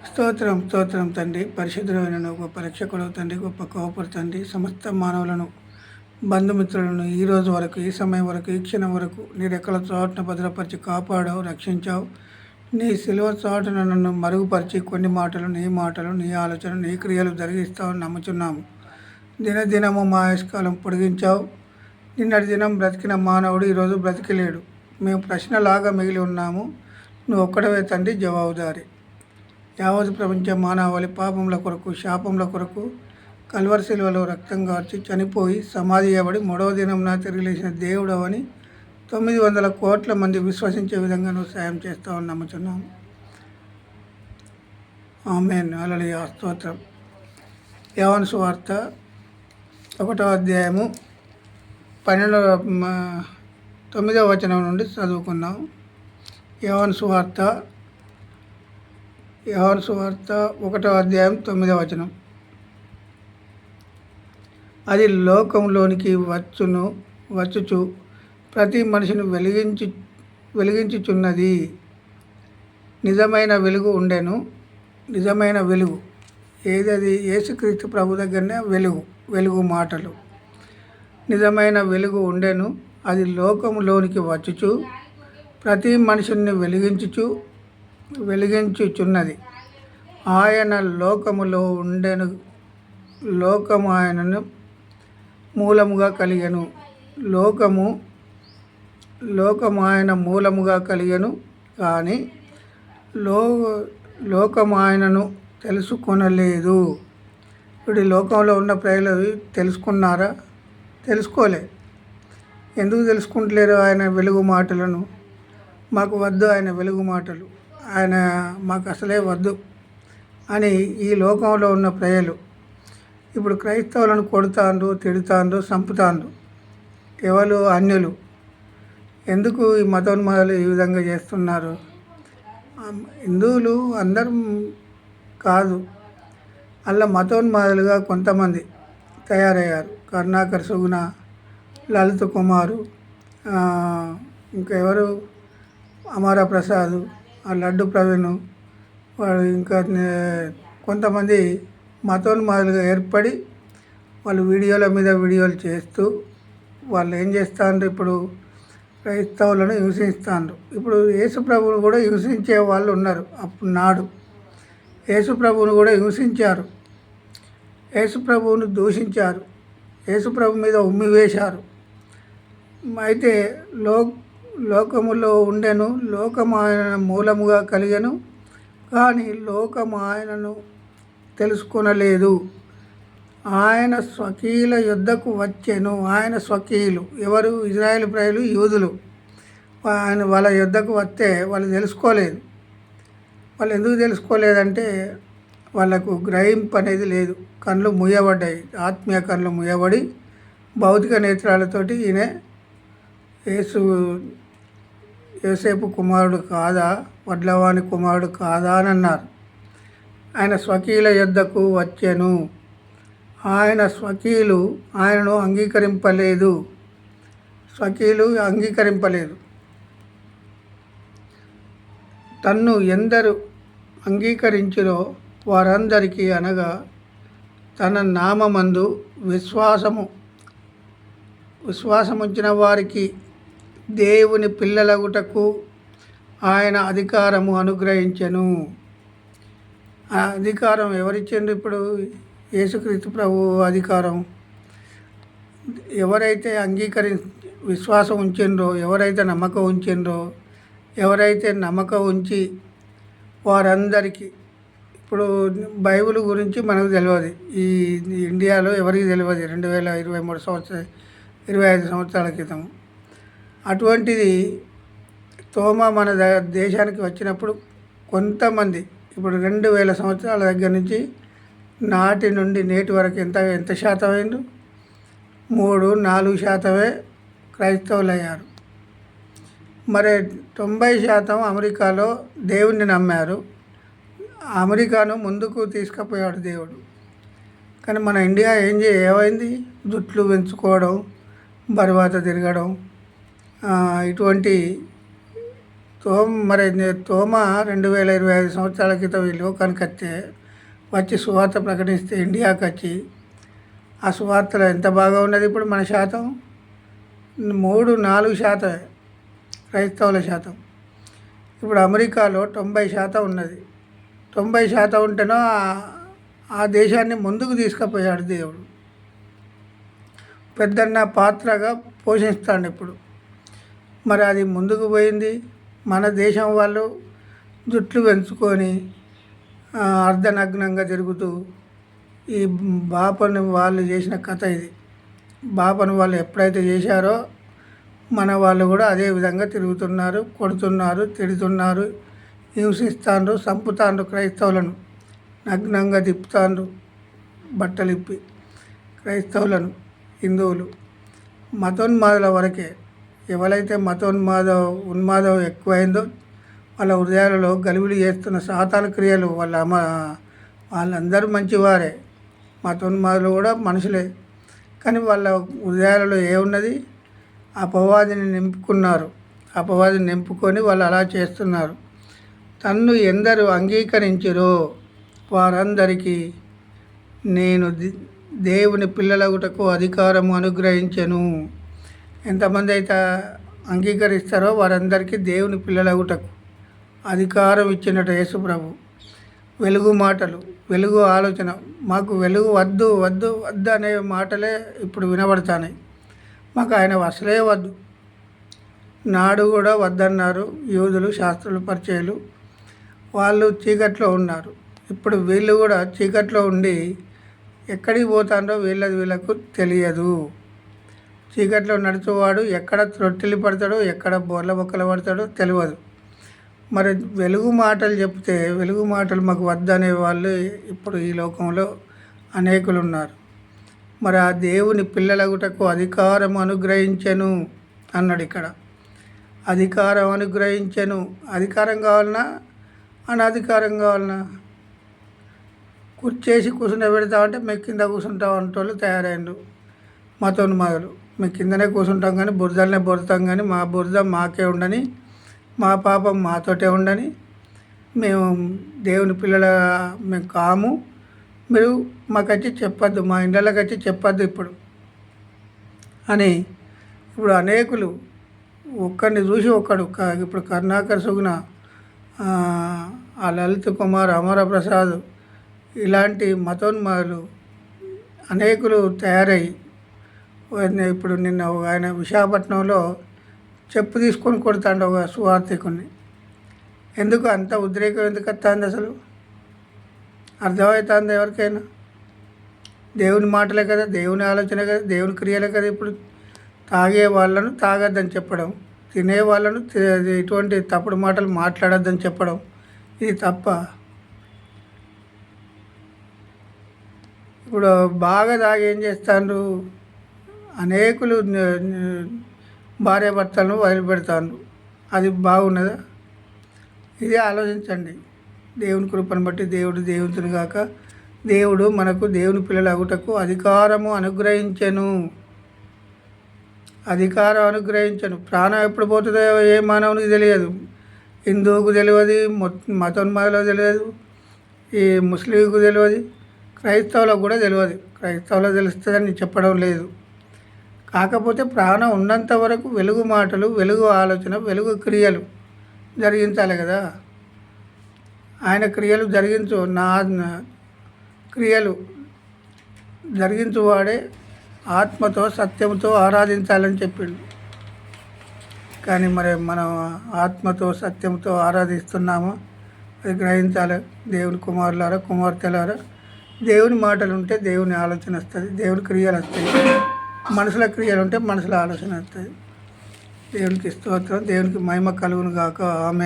స్తోత్రం స్తోత్రం తండ్రి, పరిశుద్ధమైన నువ్వు గొప్ప రక్షకుడు తండ్రి, గొప్ప కోపరు తండ్రి. సమస్త మానవులను, బంధుమిత్రులను ఈ రోజు వరకు, ఈ సమయం వరకు, ఈ క్షణం వరకు నీ రెక్కల చోటున భద్రపరిచి కాపాడావు, రక్షించావు. నీ సిలువ చాటున నన్ను మరుగుపరిచి కొన్ని మాటలు, నీ ఆలోచన, నీ క్రియలు జరిగిస్తావని నమ్ముచున్నాము. దినదినము మా ఆయుష్కాలం పొడిగించావు. నిన్నటి దినం బ్రతికిన మానవుడు ఈరోజు బ్రతికిలేడు. మేము ప్రశ్నలాగా మిగిలి ఉన్నాము. నువ్వు ఒక్కడవే తండ్రి జవాబుదారి. యావత్ ప్రపంచ మానవాళి పాపముల కొరకు, శాపముల కొరకు కల్వరి శిలువలో రక్తం కార్చి చనిపోయి సమాధి చేయబడి మూడవ దినంన తిరిగి లేచిన దేవుడవని 900 కోట్ల మంది విశ్వసించే విధంగా నువ్వు సాయం చేస్తావని నమ్ముచున్నాము. ఆమేన్. హల్లెలూయా. స్తోత్రం. యోహాను సువార్త 1వ అధ్యాయము 9వ వచనం నుండి చదువుకున్నాం. యోహాను సువార్త 1వ అధ్యాయం 9వ వచనం. అది లోకంలోనికి వచ్చుచు ప్రతి మనిషిని వెలిగించుచున్నది. నిజమైన వెలుగు ఉండెను. నిజమైన వెలుగు ఏదది? యేసుక్రీస్తు ప్రభు దగ్గరనే వెలుగు మాటలు. నిజమైన వెలుగు ఉండెను, అది లోకంలోనికి వచ్చుచు ప్రతి మనిషిని వెలిగించుచున్నది. ఆయన లోకములో ఉండెను, లోకము ఆయనను మూలముగా కలిగెను. లోకము ఆయన మూలముగా కలిగెను, కానీ లోకము ఆయనను తెలుసుకొనలేదు. ఇప్పుడు ఈ లోకంలో ఉన్న ప్రజలు తెలుసుకున్నారా? తెలుసుకోలే. ఎందుకు తెలుసుకుంటలేరు ఆయన వెలుగు మాటలను? మాకు వద్దు ఆయన వెలుగు మాటలు, ఆయన మాకు అసలే వద్దు అని ఈ లోకంలో ఉన్న ప్రజలు ఇప్పుడు క్రైస్తవులను కొడుతాండ్రు, తిడుతాండ్రు, చంపుతాండ్రు. ఎవరు? అన్యులు. ఎందుకు ఈ మతోన్మాదాలు ఈ విధంగా చేస్తున్నారు? హిందువులు అందరూ కాదు, అలా మతోన్మాదులుగా కొంతమంది తయారయ్యారు. కరుణాకర్ సుగుణ, లలిత్ కుమారు, ఇంకా ఎవరు, అమరా ప్రసాద్, లడ్డు ప్రవీణ్, వాడు ఇంకా కొంతమంది మతోన్మాదులుగా ఏర్పడి వాళ్ళు వీడియోల మీద వీడియోలు చేస్తూ వాళ్ళు ఏం చేస్తాండ్రు? ఇప్పుడు క్రైస్తవులను హింసిస్తాండ్రు. ఇప్పుడు యేసుప్రభువును కూడా హింసించే వాళ్ళు ఉన్నారు. అప్పుడు నాడు యేసుప్రభువును కూడా హింసించారు, యేసుప్రభువును దూషించారు, యేసుప్రభు మీద ఉమ్మివేశారు. అయితే లోకములో ఉండెను, లోకము ఆయన మూలముగా కలిగెను, కానీ లోకము ఆయనను తెలుసుకొనలేదు. ఆయన స్వకీయుల యొద్దకు వచ్చెను. ఆయన స్వకీయులు ఎవరు? ఇజ్రాయేల్ ప్రజలు, యూదులు. వాళ్ళ యొద్దకు వస్తే వాళ్ళు తెలుసుకోలేదు. వాళ్ళు ఎందుకు తెలుసుకోలేదంటే వాళ్ళకు గ్రహింపు అనేది లేదు. కళ్ళు మూయబడ్డాయి, ఆత్మీయ కళ్ళు మూయబడి భౌతిక నేత్రాలతోటి ఈయన యోసేపు కుమారుడు కాదా, వడ్లవాని కుమారుడు కాదా అని అన్నారు. ఆయన స్వకీయుల యొద్దకు వచ్చెను. ఆయన స్వకీయులు ఆయనను అంగీకరింపలేదు. తన్ను ఎందరు అంగీకరించిరో వారందరికీ, అనగా తన నామమందు విశ్వాసముంచిన వారికి దేవుని పిల్లలగుటకు ఆయన అధికారము అనుగ్రహించెను. ఆ అధికారం ఎవరిచ్చిండ్రు? ఇప్పుడు యేసుక్రీస్తు ప్రభు అధికారం. ఎవరైతే విశ్వాసం ఉంచిండ్రో, ఎవరైతే నమ్మకం ఉంచి వారందరికీ, ఇప్పుడు బైబిల్ గురించి మనకు తెలియదు. ఈ ఇండియాలో ఎవరికి తెలియదు 25 సంవత్సరాల క్రితం. అటువంటిది తోమా మన దేశానికి వచ్చినప్పుడు కొంతమంది, ఇప్పుడు 2000 సంవత్సరాల దగ్గర నుంచి నాటి నుండి నేటి వరకు ఎంత శాతం అయిండు? 3-4% క్రైస్తవులు అయ్యారు. మరి 90% అమెరికాలో దేవుణ్ణి నమ్మారు. అమెరికాను ముందుకు తీసుకుపోయాడు దేవుడు. కానీ మన ఇండియా ఏమైంది? జుట్లు పెంచుకోవడం, బరువాత తిరగడం, ఇటువంటి తోమ 2025 సంవత్సరాల క్రితం ఈ లోకానికి వచ్చి సువార్త ప్రకటిస్తే ఇండియాకి వచ్చి ఆ సువార్తలో ఎంత బాగా ఉన్నది. ఇప్పుడు మన శాతం 3-4% క్రైస్తవుల శాతం. ఇప్పుడు అమెరికాలో 90% ఉన్నది. 90% ఉంటేనో ఆ దేశాన్ని ముందుకు తీసుకుపోయాడు దేవుడు. పెద్దన్న పాత్రగా పోషిస్తాడు ఇప్పుడు. మరి అది ముందుకు పోయింది. మన దేశం వాళ్ళు జుట్లు పెంచుకొని అర్ధనగ్నంగా తిరుగుతూ ఈ బాపను వాళ్ళు చేసిన కథ ఇది. బాపను వాళ్ళు ఎప్పుడైతే చేశారో మన వాళ్ళు కూడా అదే విధంగా తిరుగుతున్నారు, కొడుతున్నారు, తిడుతున్నారు, హింసిస్తాండ్రు, చంపుతాండ్రు. క్రైస్తవులను నగ్నంగా తిప్పుతాండ్రు బట్టలిప్పి. క్రైస్తవులను, హిందువులు మతోన్మాదుల వరకే. ఎవరైతే ఉన్మాదం ఎక్కువైందో వాళ్ళ హృదయాలలో గలిబిలి చేస్తున్న సాతాను క్రియలు వాళ్ళందరూ మంచివారే. మతోన్మాదులు కూడా మనుషులే. కానీ వాళ్ళ హృదయాలలో ఏమున్నది? అపవాదిని నింపుకున్నారు. అపవాదిని నింపుకొని వాళ్ళు అలా చేస్తున్నారు. తన్ను ఎందరు అంగీకరించిరో వారందరికీ నేను దేవుని పిల్లలగుటకు అధికారము అనుగ్రహించెను. ఎంతమంది అయితే అంగీకరిస్తారో వారందరికీ దేవుని పిల్లలగుటకు అధికారం ఇచ్చినట్టు యేసు ప్రభు. వెలుగు మాటలు, వెలుగు ఆలోచన, మాకు వెలుగు వద్దు వద్దు వద్దు అనే మాటలే ఇప్పుడు వినబడతాయి. మాకు ఆయన అసలే వద్దు. నాడు కూడా వద్దన్నారు యూదులు, శాస్త్రులు, పరిచయులు. వాళ్ళు చీకట్లో ఉన్నారు. ఇప్పుడు వీళ్ళు కూడా చీకట్లో ఉండి ఎక్కడికి పోతారో వీళ్ళకు తెలియదు. చీకట్లో నడుచువాడు ఎక్కడ త్రొట్టిల్లి పడతాడో, ఎక్కడ బోర్ల బొక్కలు పడతాడో తెలియదు. మరి వెలుగు మాటలు చెప్తే వెలుగు మాటలు మాకు వద్దనే వాళ్ళు ఇప్పుడు ఈ లోకంలో అనేకులు ఉన్నారు. మరి ఆ దేవుని పిల్లలగుటకు అధికారం అనుగ్రహించెను అన్నాడు ఇక్కడ. అధికారం అనుగ్రహించెను. అధికారం కావాలన్నా అనధికారం కావాలన్నా? కుర్చేసి కూర్చుండబెడతామంటే మేము కింద కూర్చుంటాం అంటోళ్ళు తయారైండు మతోన్మాదులు. మేము కిందనే కూర్చుంటాం కానీ బురదలనే బొరుతాం కానీ మా బురద మాకే ఉండని, మా పాపం మాతోటే ఉండని, మేము దేవుని పిల్లల మేము కాము, మీరు మాకచ్చి చెప్పొద్దు, మా ఇండ్లకి వచ్చి చెప్పొద్దు ఇప్పుడు అని. ఇప్పుడు అనేకులు ఒక్కడిని చూసి ఒక్కడు. ఇప్పుడు కరుణాకర్ సుగుణ, ఆ లలిత్ కుమార్, అమరప్రసాద్ ఇలాంటి మతోన్మాదులు అనేకులు తయారై ఇప్పుడు నిన్న ఆయన విశాఖపట్నంలో చెప్పు తీసుకొని కొడతాడు ఒక సువార్థికుని. ఎందుకు అంత ఉద్రేకం ఎందుకు వస్తుంది అసలు? అర్థమవుతుంది ఎవరికైనా? దేవుని మాటలే కదా, దేవుని ఆలోచన కదా, దేవుని క్రియలే కదా. ఇప్పుడు తాగే వాళ్ళను తాగొద్దని చెప్పడం, తినే వాళ్ళను ఇటువంటి తప్పుడు మాటలు మాట్లాడొద్దని చెప్పడం, ఇది తప్ప? ఇప్పుడు బాగా తాగి ఏం చేస్తాండ్రు? అనేకులు భార్యాభర్తలను వదిలిపెడతాండ్రు. అది బాగున్నదా? ఇదే ఆలోచించండి. దేవుని కృపను బట్టి దేవుడు దేవుని గాక. దేవుడు మనకు దేవుని పిల్లలు అగుటకు అధికారము అనుగ్రహించెను. అధికారం అనుగ్రహించను. ప్రాణం ఎప్పుడు పోతుందో ఏ మానవునికి తెలియదు. హిందువుకు తెలియదు, మతోన్మాదులకు తెలియదు, ఈ ముస్లింకు తెలియదు, క్రైస్తవులకు కూడా తెలియదు. క్రైస్తవులకు తెలుస్తుందని చెప్పడం లేదు. కాకపోతే ప్రాణం ఉన్నంత వరకు వెలుగు మాటలు, వెలుగు ఆలోచన, వెలుగు క్రియలు జరిగించాలి కదా. ఆయన క్రియలు జరిగించు, నా క్రియలు జరిగించువాడే ఆత్మతో సత్యంతో ఆరాధించాలని చెప్పిండు. కానీ మరి మనం ఆత్మతో సత్యంతో ఆరాధిస్తున్నామా? అది గ్రహించాలి. దేవుని కుమారులారా, కుమార్తెలారా, దేవుని మాటలు ఉంటే దేవుని ఆలోచన వస్తుంది, దేవుని క్రియలు వస్తాయి. మనుషుల క్రియలు ఉంటే మనుషుల ఆలోచన వస్తుంది. దేవునికి స్తోత్రం. దేవునికి మహిమ కలుగును గాక. ఆమె